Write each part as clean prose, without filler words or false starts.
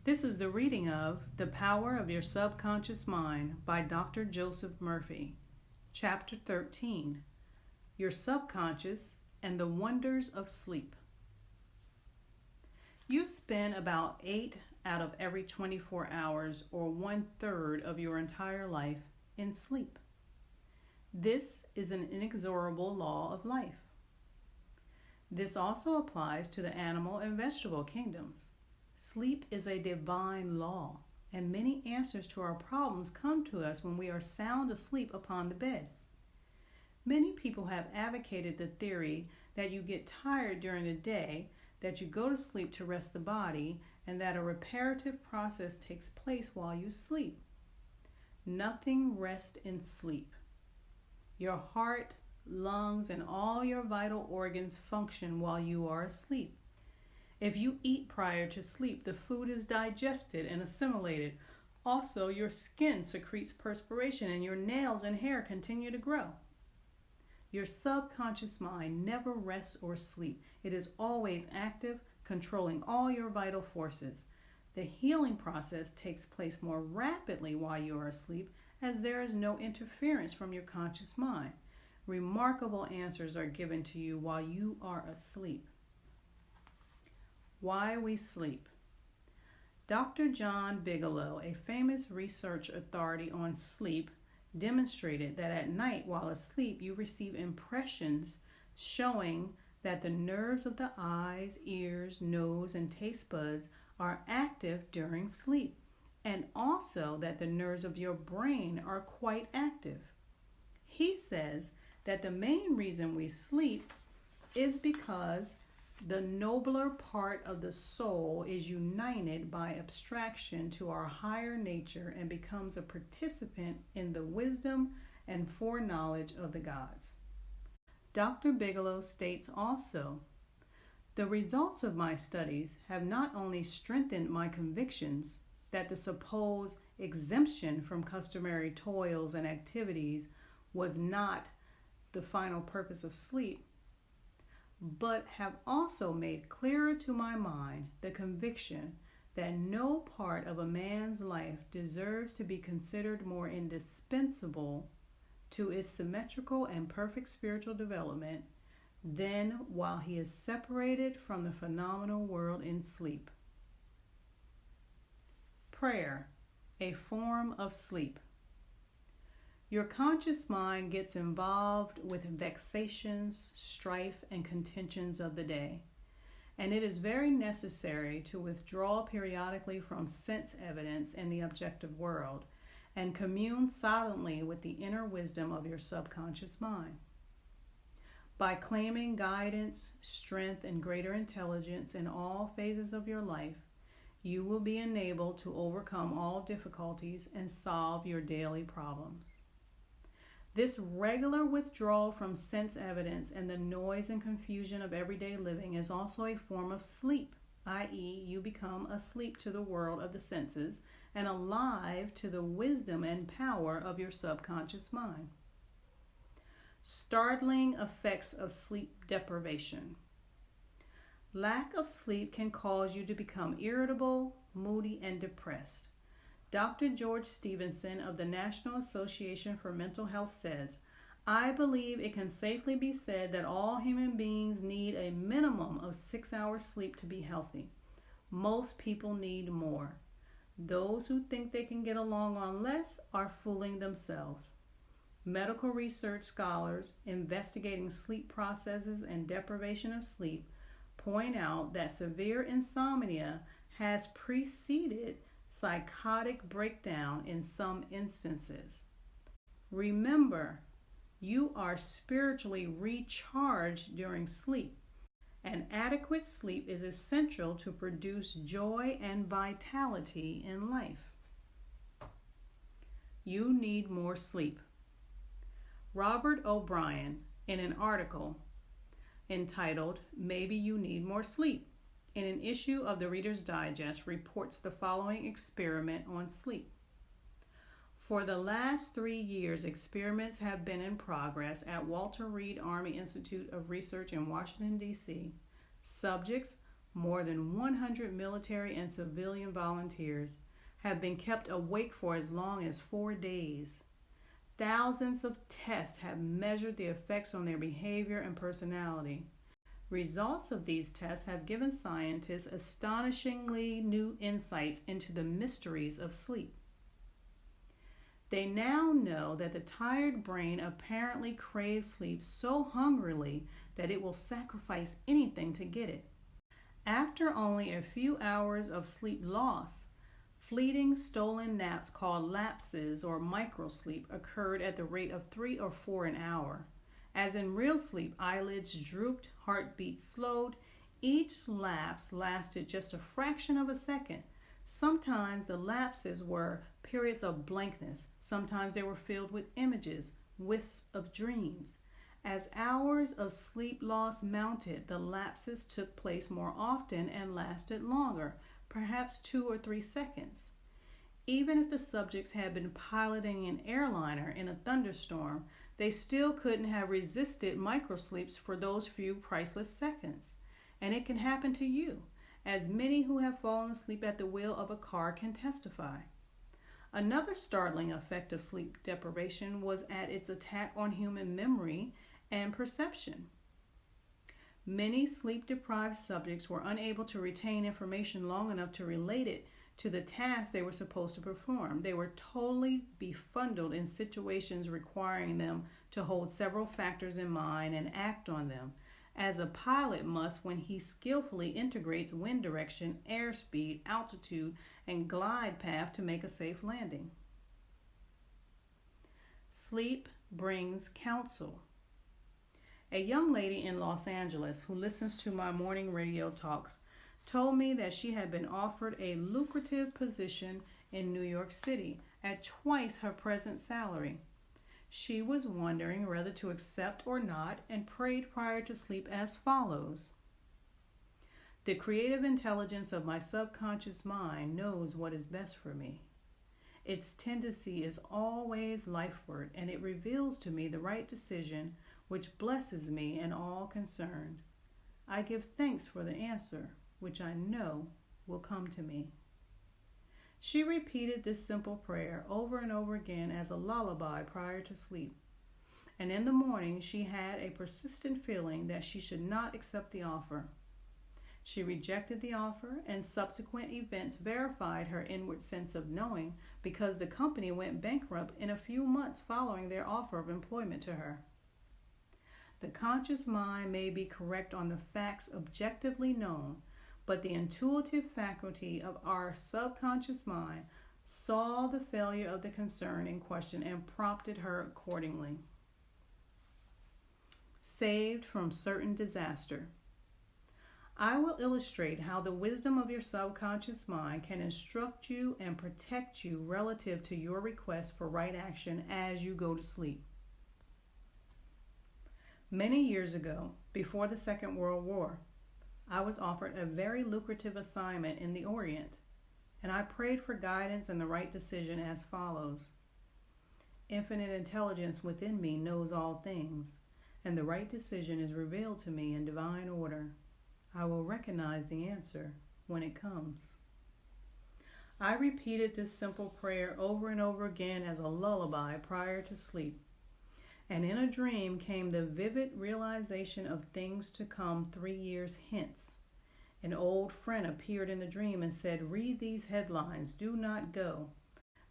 This is the reading of The Power of Your Subconscious Mind by Dr. Joseph Murphy, Chapter 13, Your Subconscious and the Wonders of Sleep. You spend about 8 out of every 24 hours, or 1/3 of your entire life, in sleep. This is an inexorable law of life. This also applies to the animal and vegetable kingdoms. Sleep is a divine law, and many answers to our problems come to us when we are sound asleep upon the bed. Many people have advocated the theory that you get tired during the day, that you go to sleep to rest the body, and that a reparative process takes place while you sleep. Nothing rests in sleep. Your heart, lungs, and all your vital organs function while you are asleep. If you eat prior to sleep, the food is digested and assimilated. Also, your skin secretes perspiration and your nails and hair continue to grow. Your subconscious mind never rests or sleeps. It is always active, controlling all your vital forces. The healing process takes place more rapidly while you are asleep, as there is no interference from your conscious mind. Remarkable answers are given to you while you are asleep. Why we sleep. Dr. John Bigelow, a famous research authority on sleep, demonstrated that at night while asleep you receive impressions showing that the nerves of the eyes, ears, nose, and taste buds are active during sleep, and also that the nerves of your brain are quite active. He says that the main reason we sleep is because the nobler part of the soul is united by abstraction to our higher nature and becomes a participant in the wisdom and foreknowledge of the gods. Dr. Bigelow states also, the results of my studies have not only strengthened my convictions that the supposed exemption from customary toils and activities was not the final purpose of sleep, but have also made clearer to my mind the conviction that no part of a man's life deserves to be considered more indispensable to its symmetrical and perfect spiritual development than while he is separated from the phenomenal world in sleep. Prayer, a form of sleep. Your conscious mind gets involved with vexations, strife, and contentions of the day, and it is very necessary to withdraw periodically from sense evidence in the objective world and commune silently with the inner wisdom of your subconscious mind. By claiming guidance, strength, and greater intelligence in all phases of your life, you will be enabled to overcome all difficulties and solve your daily problems. This regular withdrawal from sense evidence and the noise and confusion of everyday living is also a form of sleep, i.e., you become asleep to the world of the senses and alive to the wisdom and power of your subconscious mind. Startling effects of sleep deprivation. Lack of sleep can cause you to become irritable, moody, and depressed. Dr. George Stevenson of the National Association for Mental Health says, I believe it can safely be said that all human beings need a minimum of 6 hours sleep to be healthy. Most people need more. Those who think they can get along on less are fooling themselves. Medical research scholars investigating sleep processes and deprivation of sleep point out that severe insomnia has preceded psychotic breakdown in some instances. Remember, you are spiritually recharged during sleep, and adequate sleep is essential to produce joy and vitality in life. You need more sleep. Robert O'Brien, in an article entitled Maybe You Need More Sleep, in an issue of the Reader's Digest, reports the following experiment on sleep. For the last 3 years, experiments have been in progress at Walter Reed Army Institute of Research in Washington, D.C. Subjects more than 100 military and civilian volunteers have been kept awake for as long as 4 days. Thousands of tests have measured the effects on their behavior and personality. Results of these tests have given scientists astonishingly new insights into the mysteries of sleep. They now know that the tired brain apparently craves sleep so hungrily that it will sacrifice anything to get it. After only a few hours of sleep loss, fleeting stolen naps called lapses or microsleep occurred at the rate of 3 or 4 an hour. As in real sleep, eyelids drooped, heartbeat slowed. Each lapse lasted just a fraction of a second. Sometimes the lapses were periods of blankness. Sometimes they were filled with images, wisps of dreams. As hours of sleep loss mounted, the lapses took place more often and lasted longer, perhaps 2 or 3 seconds. Even if the subjects had been piloting an airliner in a thunderstorm, they still couldn't have resisted microsleeps for those few priceless seconds. And it can happen to you, as many who have fallen asleep at the wheel of a car can testify. Another startling effect of sleep deprivation was at its attack on human memory and perception. Many sleep-deprived subjects were unable to retain information long enough to relate it to the task they were supposed to perform. They were totally befuddled in situations requiring them to hold several factors in mind and act on them, as a pilot must when he skillfully integrates wind direction, airspeed, altitude, and glide path to make a safe landing. Sleep brings counsel. A young lady in Los Angeles who listens to my morning radio talks told me that she had been offered a lucrative position in New York City at twice her present salary. She was wondering whether to accept or not and prayed prior to sleep as follows: "The creative intelligence of my subconscious mind knows what is best for me. Its tendency is always lifeward, and it reveals to me the right decision which blesses me and all concerned. I give thanks for the answer, which I know will come to me." She repeated this simple prayer over and over again as a lullaby prior to sleep. And in the morning, she had a persistent feeling that she should not accept the offer. She rejected the offer, and subsequent events verified her inward sense of knowing, because the company went bankrupt in a few months following their offer of employment to her. The conscious mind may be correct on the facts objectively known, but the intuitive faculty of our subconscious mind saw the failure of the concern in question and prompted her accordingly. Saved from certain disaster. I will illustrate how the wisdom of your subconscious mind can instruct you and protect you relative to your request for right action as you go to sleep. Many years ago, before the Second World War, I was offered a very lucrative assignment in the Orient, and I prayed for guidance and the right decision as follows: "Infinite intelligence within me knows all things, and the right decision is revealed to me in divine order. I will recognize the answer when it comes." I repeated this simple prayer over and over again as a lullaby prior to sleep. And in a dream came the vivid realization of things to come 3 years hence. An old friend appeared in the dream and said, "Read these headlines, do not go."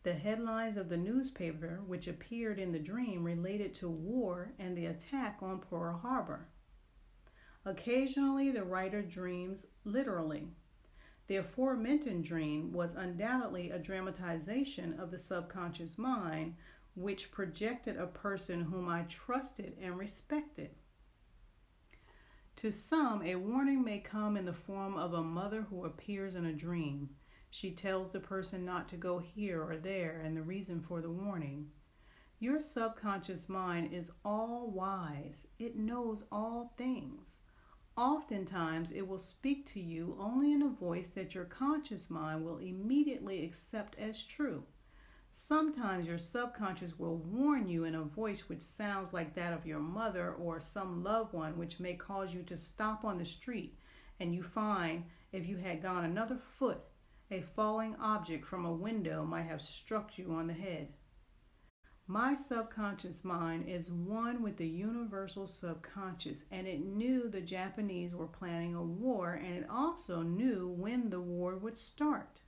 The headlines of the newspaper which appeared in the dream related to war and the attack on Pearl Harbor. Occasionally the writer dreams literally. The aforementioned dream was undoubtedly a dramatization of the subconscious mind, which projected a person whom I trusted and respected. To some, a warning may come in the form of a mother who appears in a dream. She tells the person not to go here or there and the reason for the warning. Your subconscious mind is all wise. It knows all things. Oftentimes, it will speak to you only in a voice that your conscious mind will immediately accept as true. Sometimes your subconscious will warn you in a voice which sounds like that of your mother or some loved one, which may cause you to stop on the street and you find If you had gone another foot, a falling object from a window might have struck you on the head. My subconscious mind is one with the universal subconscious, and it knew the Japanese were planning a war, and it also knew when the war would start.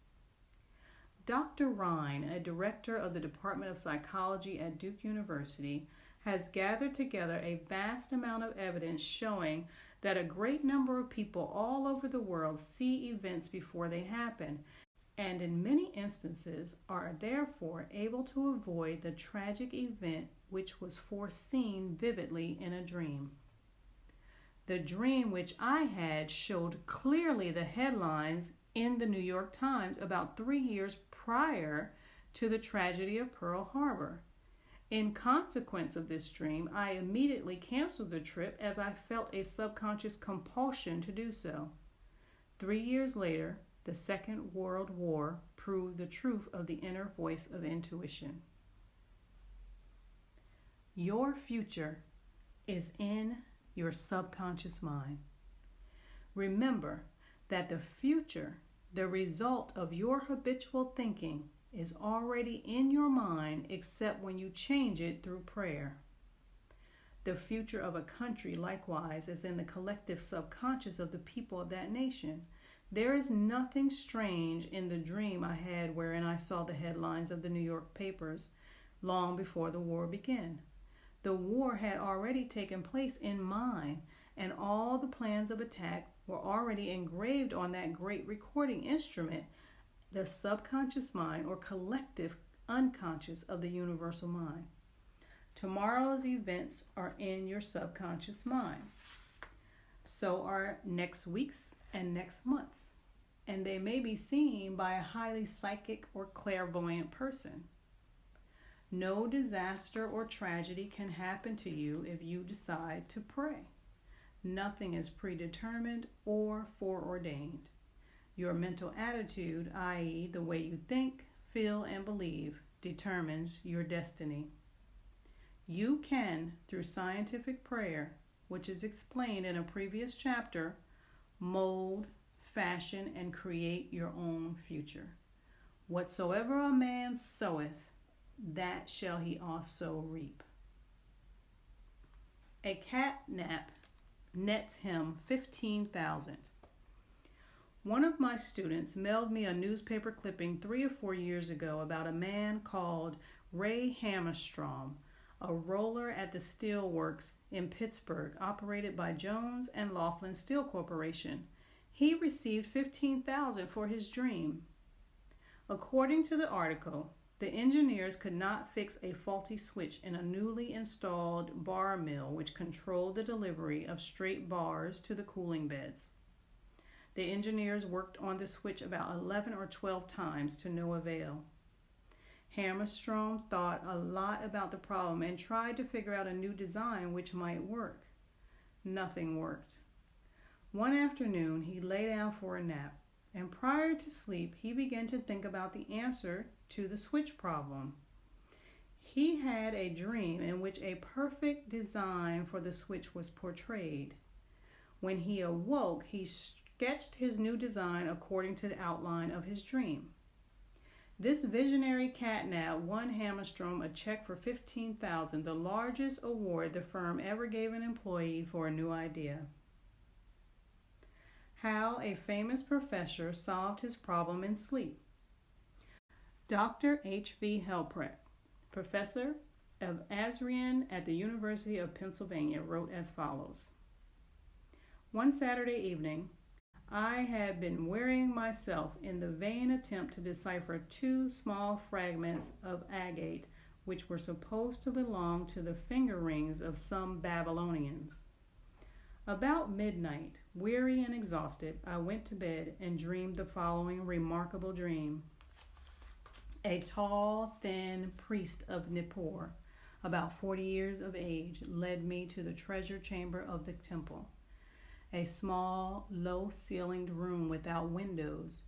Dr. Rhine, a director of the Department of Psychology at Duke University, has gathered together a vast amount of evidence showing that a great number of people all over the world see events before they happen, and in many instances are therefore able to avoid the tragic event which was foreseen vividly in a dream. The dream which I had showed clearly the headlines in the New York Times about 3 years prior to the tragedy of Pearl Harbor. In consequence of this dream, I immediately canceled the trip as I felt a subconscious compulsion to do so. 3 years later, the Second World War proved the truth of the inner voice of intuition. Your future is in your subconscious mind. Remember that the future, the result of your habitual thinking, is already in your mind except when you change it through prayer. The future of a country, likewise, is in the collective subconscious of the people of that nation. There is nothing strange in the dream I had wherein I saw the headlines of the New York papers long before the war began. The war had already taken place in mine, and all the plans of attack were already engraved on that great recording instrument, the subconscious mind or collective unconscious of the universal mind. Tomorrow's events are in your subconscious mind. So are next week's and next month's, and they may be seen by a highly psychic or clairvoyant person. No disaster or tragedy can happen to you if you decide to pray. Nothing is predetermined or foreordained. Your mental attitude, i.e., the way you think, feel, and believe, determines your destiny. You can, through scientific prayer, which is explained in a previous chapter, mold, fashion, and create your own future. Whatsoever a man soweth, that shall he also reap. A cat nap nets him $15,000. One of my students mailed me a newspaper clipping 3 or 4 years ago about a man called Ray Hammerstrom, a roller at the steel works in Pittsburgh operated by Jones and Laughlin Steel Corporation. He received $15,000 for his dream. According to the article, the engineers could not fix a faulty switch in a newly installed bar mill which controlled the delivery of straight bars to the cooling beds. The engineers worked on the switch about 11 or 12 times to no avail. Hammerstrom thought a lot about the problem and tried to figure out a new design which might work. Nothing worked. One afternoon, he lay down for a nap, and prior to sleep, he began to think about the answer to the switch problem. He had a dream in which a perfect design for the switch was portrayed. When he awoke, he sketched his new design according to the outline of his dream. This visionary catnap won Hammerstrom a check for $15,000, the largest award the firm ever gave an employee for a new idea. How a famous professor solved his problem in sleep. Dr. H.V. Helprecht, professor of Assyrian at the University of Pennsylvania, wrote as follows. One Saturday evening, I had been wearying myself in the vain attempt to decipher 2 small fragments of agate which were supposed to belong to the finger rings of some Babylonians. About midnight, weary and exhausted, I went to bed and dreamed the following remarkable dream. A tall, thin priest of Nippur, about 40 years of age, led me to the treasure chamber of the temple. A small, low-ceilinged room without windows,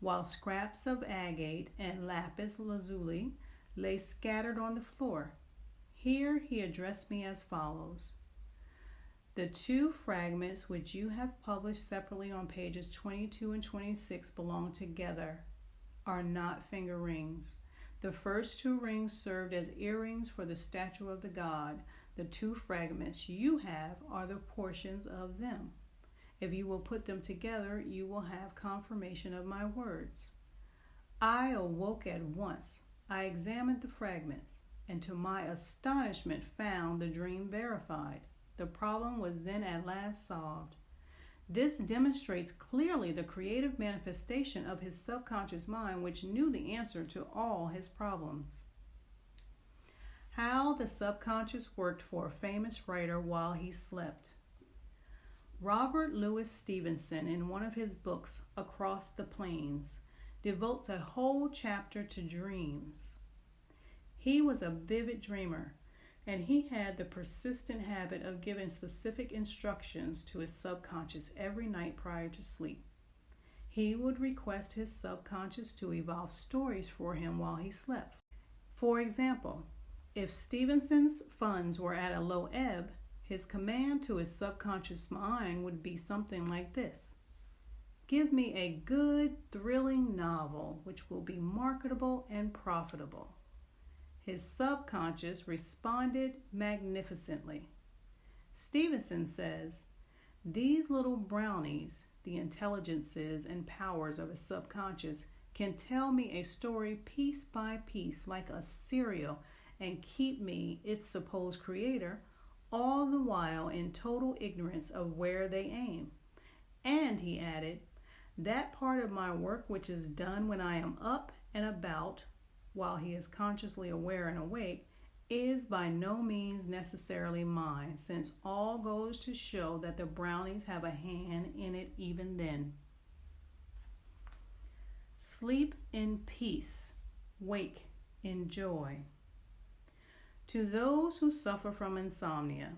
while scraps of agate and lapis lazuli lay scattered on the floor. Here he addressed me as follows. The two fragments which you have published separately on pages 22 and 26 belong together, are not finger rings. The first two rings served as earrings for the statue of the god. The two fragments you have are the portions of them. If you will put them together, you will have confirmation of my words. I awoke at once. I examined the fragments, and to my astonishment found the dream verified. The problem was then at last solved. This demonstrates clearly the creative manifestation of his subconscious mind, which knew the answer to all his problems. How the subconscious worked for a famous writer while he slept. Robert Louis Stevenson, in one of his books, Across the Plains, devotes a whole chapter to dreams. He was a vivid dreamer, and he had the persistent habit of giving specific instructions to his subconscious every night prior to sleep. He would request his subconscious to evolve stories for him while he slept. For example, if Stevenson's funds were at a low ebb, his command to his subconscious mind would be something like this: give me a good, thrilling novel which will be marketable and profitable. His subconscious responded magnificently. Stevenson says, these little brownies, the intelligences and powers of his subconscious, can tell me a story piece by piece like a serial and keep me, its supposed creator, all the while in total ignorance of where they aim. And, he added, that part of my work which is done when I am up and about, while he is consciously aware and awake, is by no means necessarily mine, since all goes to show that the brownies have a hand in it even then. Sleep in peace, wake in joy. To those who suffer from insomnia,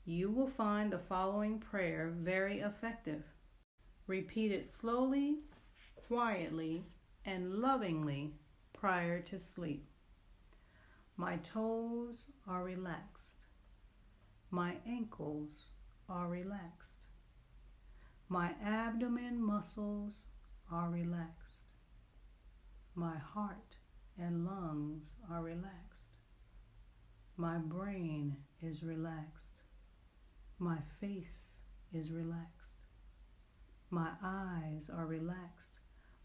you will find the following prayer very effective. Repeat it slowly, quietly, and lovingly prior to sleep. My toes are relaxed. My ankles are relaxed. My abdomen muscles are relaxed. My heart and lungs are relaxed. My brain is relaxed. My face is relaxed. My eyes are relaxed.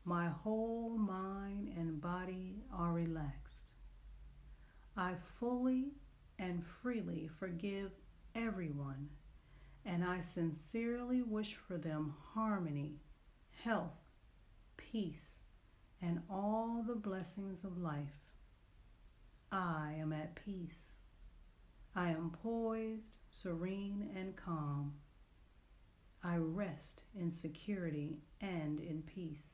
My whole mind and body are relaxed. I fully and freely forgive everyone, and I sincerely wish for them harmony, health, peace, and all the blessings of life. I am at peace. I am poised, serene, and calm. I rest in security and in peace.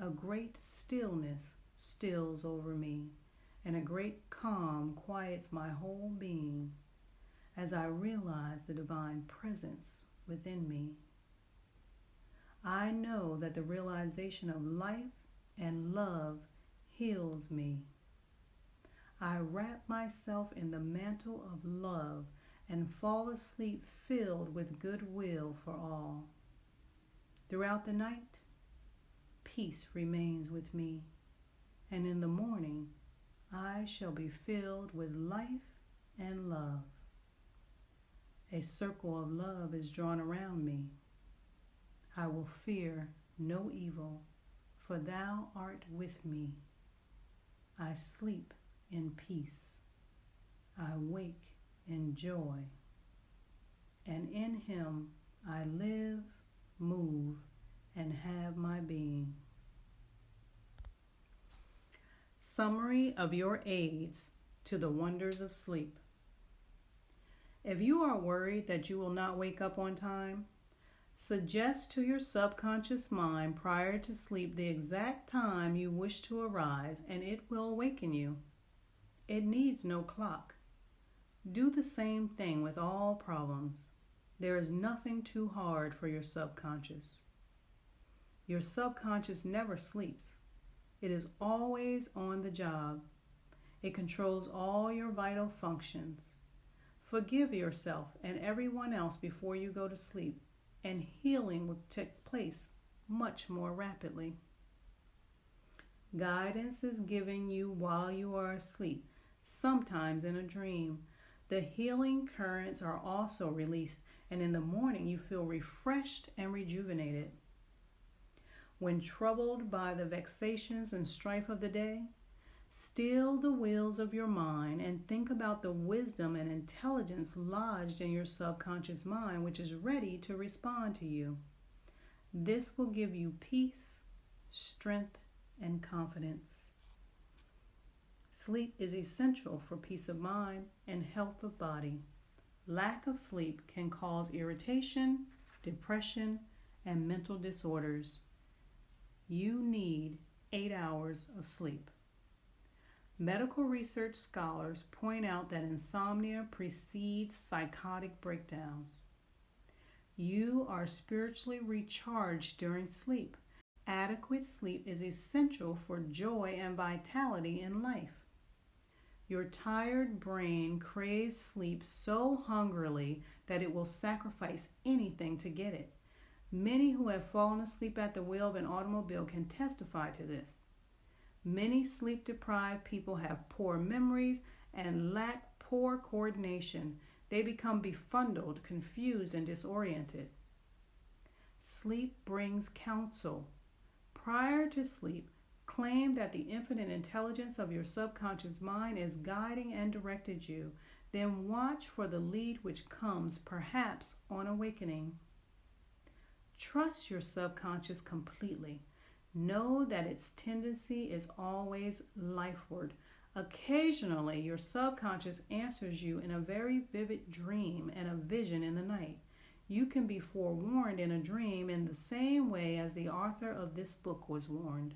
A great stillness stills over me, and a great calm quiets my whole being as I realize the divine presence within me. I know that the realization of life and love heals me. I wrap myself in the mantle of love and fall asleep filled with goodwill for all. Throughout the night, peace remains with me, and in the morning I shall be filled with life and love. A circle of love is drawn around me. I will fear no evil, for thou art with me. I sleep in peace. I wake in joy. And in him I live, move, and have my being. Summary of your aids to the wonders of sleep. If you are worried that you will not wake up on time, suggest to your subconscious mind prior to sleep the exact time you wish to arise, and it will awaken you. It needs no clock. Do the same thing with all problems. There is nothing too hard for your subconscious. Your subconscious never sleeps. It is always on the job. It controls all your vital functions. Forgive yourself and everyone else before you go to sleep, and healing will take place much more rapidly. Guidance is given you while you are asleep, sometimes in a dream. The healing currents are also released, and in the morning you feel refreshed and rejuvenated. When troubled by the vexations and strife of the day, still the wheels of your mind and think about the wisdom and intelligence lodged in your subconscious mind, which is ready to respond to you. This will give you peace, strength, and confidence. Sleep is essential for peace of mind and health of body. Lack of sleep can cause irritation, depression, and mental disorders. You need 8 hours of sleep. Medical research scholars point out that insomnia precedes psychotic breakdowns. You are spiritually recharged during sleep. Adequate sleep is essential for joy and vitality in life. Your tired brain craves sleep so hungrily that it will sacrifice anything to get it. Many who have fallen asleep at the wheel of an automobile can testify to this. Many sleep-deprived people have poor memories and lack poor coordination. They become befuddled, confused, and disoriented. Sleep brings counsel. Prior to sleep, claim that the infinite intelligence of your subconscious mind is guiding and directed you. Then watch for the lead which comes, perhaps on awakening. Trust your subconscious completely. Know that its tendency is always lifeward. Occasionally, your subconscious answers you in a very vivid dream and a vision in the night. You can be forewarned in a dream in the same way as the author of this book was warned.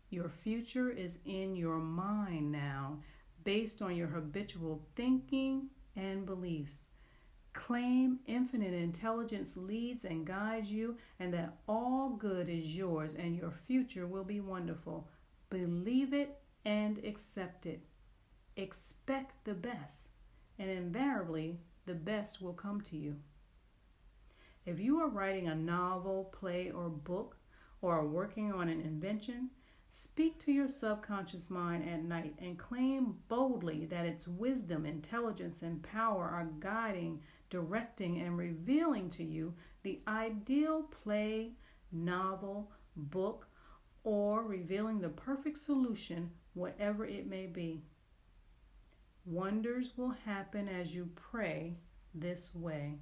Your future is in your mind now, based on your habitual thinking and beliefs. Claim infinite intelligence leads and guides you, and that all good is yours and your future will be wonderful. Believe it and accept it. Expect the best, and invariably the best will come to you. If you are writing a novel, play, or book, or are working on an invention, speak to your subconscious mind at night and claim boldly that its wisdom, intelligence, and power are guiding, directing, and revealing to you the ideal play, novel, book, or revealing the perfect solution, whatever it may be. Wonders will happen as you pray this way.